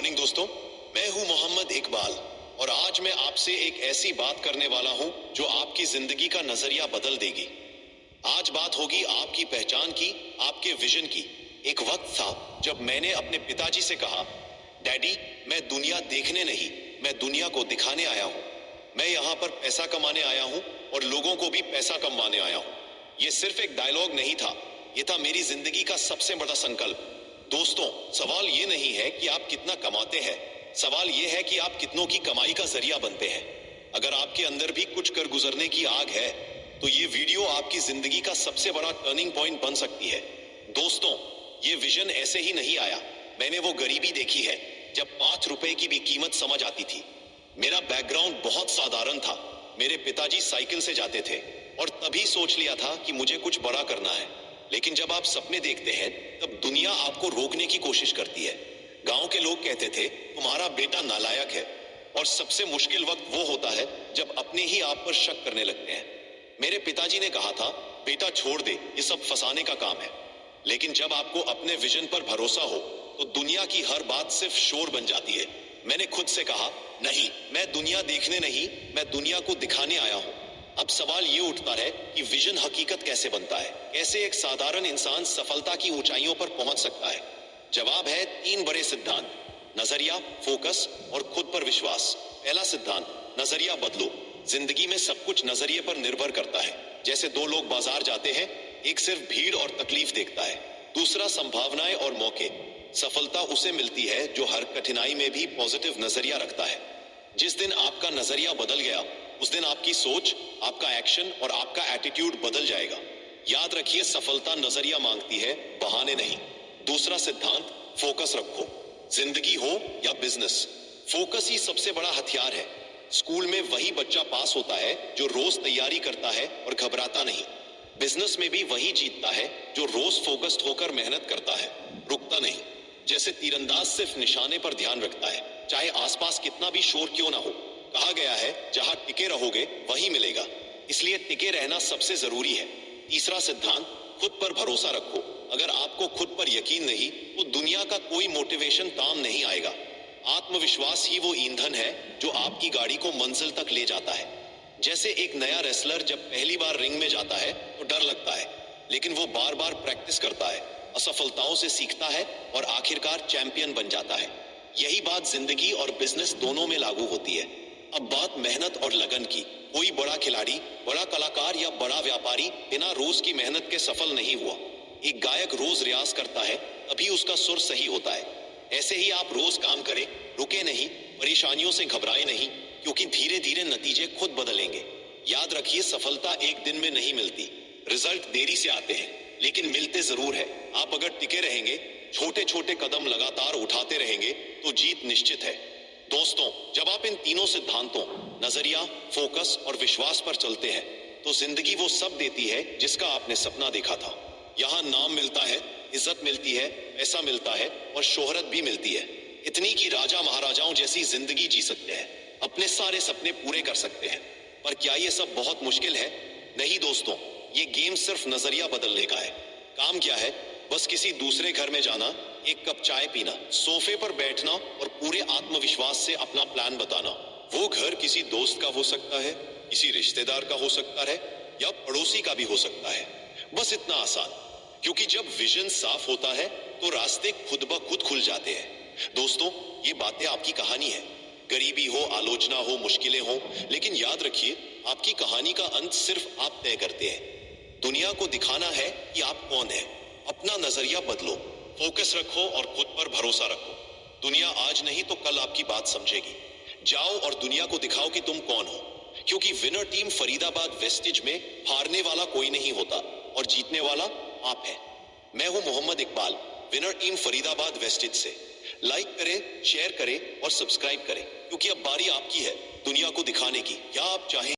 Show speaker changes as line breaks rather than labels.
Morning दोस्तों, मैं हूं मोहम्मद इकबाल और आज मैं आपसे एक ऐसी बात करने वाला हूं जो आपकी जिंदगी का नजरिया बदल देगी। आज बात होगी आपकी पहचान की, आपके विजन की। एक वक्त था जब मैंने अपने पिताजी से कहा, डैडी मैं दुनिया देखने नहीं, मैं दुनिया को दिखाने आया हूं। मैं यहाँ पर पैसा कमाने आया हूं और लोगों को भी पैसा कमवाने आया हूं। ये सिर्फ एक डायलॉग नहीं था, ये था मेरी जिंदगी का सबसे बड़ा संकल्प। दोस्तों, सवाल ये नहीं है कि आप कितना कमाते हैं, सवाल ये है कि आप कितनों की कमाई का जरिया बनते हैं। अगर आपके अंदर भी कुछ कर गुजरने की आग है तो ये वीडियो आपकी जिंदगी का सबसे बड़ा टर्निंग पॉइंट बन सकती है। दोस्तों, ये विजन ऐसे ही नहीं आया। मैंने वो गरीबी देखी है जब 5 रुपए की भी कीमत समझ आती थी। मेरा बैकग्राउंड बहुत साधारण था। मेरे पिताजी साइकिल से जाते थे और तभी सोच लिया था कि मुझे कुछ बड़ा करना है। लेकिन जब आप सपने देखते हैं तब दुनिया आपको रोकने की कोशिश करती है। गांव के लोग कहते थे तुम्हारा बेटा नालायक है, और सबसे मुश्किल वक्त वो होता है जब अपने ही आप पर शक करने लगते हैं। मेरे पिताजी ने कहा था, बेटा छोड़ दे, ये सब फंसाने का काम है। लेकिन जब आपको अपने विजन पर भरोसा हो तो दुनिया की हर बात सिर्फ शोर बन जाती है। मैंने खुद से कहा, नहीं, मैं दुनिया देखने नहीं, मैं दुनिया को दिखाने आया हूं। अब सवाल ये उठता है कि विजन हकीकत कैसे बनता है, कैसे एक साधारण इंसान सफलता की ऊंचाइयों पर पहुंच सकता है। जवाब है 3 बड़े सिद्धांत: नजरिया, फोकस और खुद पर विश्वास। पहला सिद्धांत, नजरिया बदलो। जिंदगी में सब कुछ नजरिए पर निर्भर करता है। जैसे 2 लोग बाजार जाते हैं, एक सिर्फ भीड़ और तकलीफ देखता है, दूसरा संभावनाएं और मौके। सफलता उसे मिलती है जो हर कठिनाई में भी पॉजिटिव नजरिया रखता है। जिस दिन आपका नजरिया बदल गया उस दिन आपकी सोच, आपका एक्शन और आपका एटीट्यूड बदल जाएगा। याद रखिए, सफलता नजरिया मांगती है, बहाने नहीं। दूसरा सिद्धांत, फोकस रखो। जिंदगी हो या बिजनेस, फोकस ही सबसे बड़ा हथियार है। स्कूल में वही बच्चा पास होता है जो रोज तैयारी करता है और घबराता नहीं। बिजनेस में भी वही जीतता है जो रोज फोकस्ड होकर मेहनत करता है, रुकता नहीं। जैसे तीरंदाज सिर्फ निशाने पर ध्यान रखता है, चाहे आसपास कितना भी शोर क्यों ना हो। कहा गया है, जहां टिके रहोगे वही मिलेगा, इसलिए टिके रहना सबसे जरूरी है। तीसरा सिद्धांत, खुद पर भरोसा रखो। अगर आपको खुद पर यकीन नहीं तो दुनिया का कोई मोटिवेशन काम नहीं आएगा। आत्मविश्वास ही वो ईंधन है जो आपकी गाड़ी को मंजिल तक ले जाता है। जैसे एक नया रेसलर जब पहली बार रिंग में जाता है तो डर लगता है, लेकिन वो बार बार प्रैक्टिस करता है, असफलताओं से सीखता है और आखिरकार चैंपियन बन जाता है। यही बात जिंदगी और बिजनेस दोनों में लागू होती है। अब बात मेहनत और लगन की। कोई बड़ा खिलाड़ी, बड़ा कलाकार या बड़ा व्यापारी बिना रोज की मेहनत के सफल नहीं हुआ। एक गायक रोज रियाज करता है तभी उसका सुर सही होता है। ऐसे ही आप रोज काम करें, रुके नहीं, परेशानियों से घबराए नहीं, क्योंकि धीरे धीरे नतीजे खुद बदलेंगे। याद रखिए, सफलता एक दिन में नहीं मिलती, रिजल्ट देरी से आते हैं, लेकिन मिलते जरूर है। आप अगर टिके रहेंगे, छोटे छोटे कदम लगातार उठाते रहेंगे तो जीत निश्चित है। दोस्तों, जब आप इन तीनों सिद्धांतों, नजरिया, फोकस और विश्वास पर चलते हैं तो जिंदगी वो सब देती है जिसका आपने सपना देखा था। यहाँ नाम मिलता है, इज्जत मिलती है, पैसा मिलता है और शोहरत भी मिलती है। इतनी की राजा महाराजाओं जैसी जिंदगी जी सकते हैं, अपने सारे सपने पूरे कर सकते हैं। पर क्या ये सब बहुत मुश्किल है? नहीं दोस्तों, ये गेम सिर्फ नजरिया बदलने का है। काम क्या है? बस किसी दूसरे घर में जाना, एक कप चाय पीना, सोफे पर बैठना और पूरे आत्मविश्वास से अपना प्लान बताना। वो घर किसी दोस्त का हो सकता है, किसी रिश्तेदार का हो सकता है या पड़ोसी का भी हो सकता है। बस इतना आसान। क्योंकि जब विजन साफ होता है तो रास्ते खुद ब खुद खुल जाते हैं। दोस्तों, ये बातें आपकी कहानी है। गरीबी हो, आलोचना हो, मुश्किलें हो, लेकिन याद रखिए, आपकी कहानी का अंत सिर्फ आप तय करते हैं। दुनिया को दिखाना है कि आप कौन हैं। अपना नजरिया बदलो, फोकस रखो और खुद पर भरोसा रखो। दुनिया आज नहीं तो कल आपकी बात समझेगी। जाओ और दुनिया को दिखाओ कि तुम कौन हो। क्योंकि विनर टीम फरीदाबाद वेस्टेज में हारने वाला कोई नहीं होता और जीतने वाला आप है। मैं हूं मोहम्मद इकबाल, विनर टीम फरीदाबाद वेस्टेज से। लाइक करें, शेयर करें और सब्सक्राइब करें, क्योंकि अब बारी आपकी है दुनिया को दिखाने की। क्या आप चाहें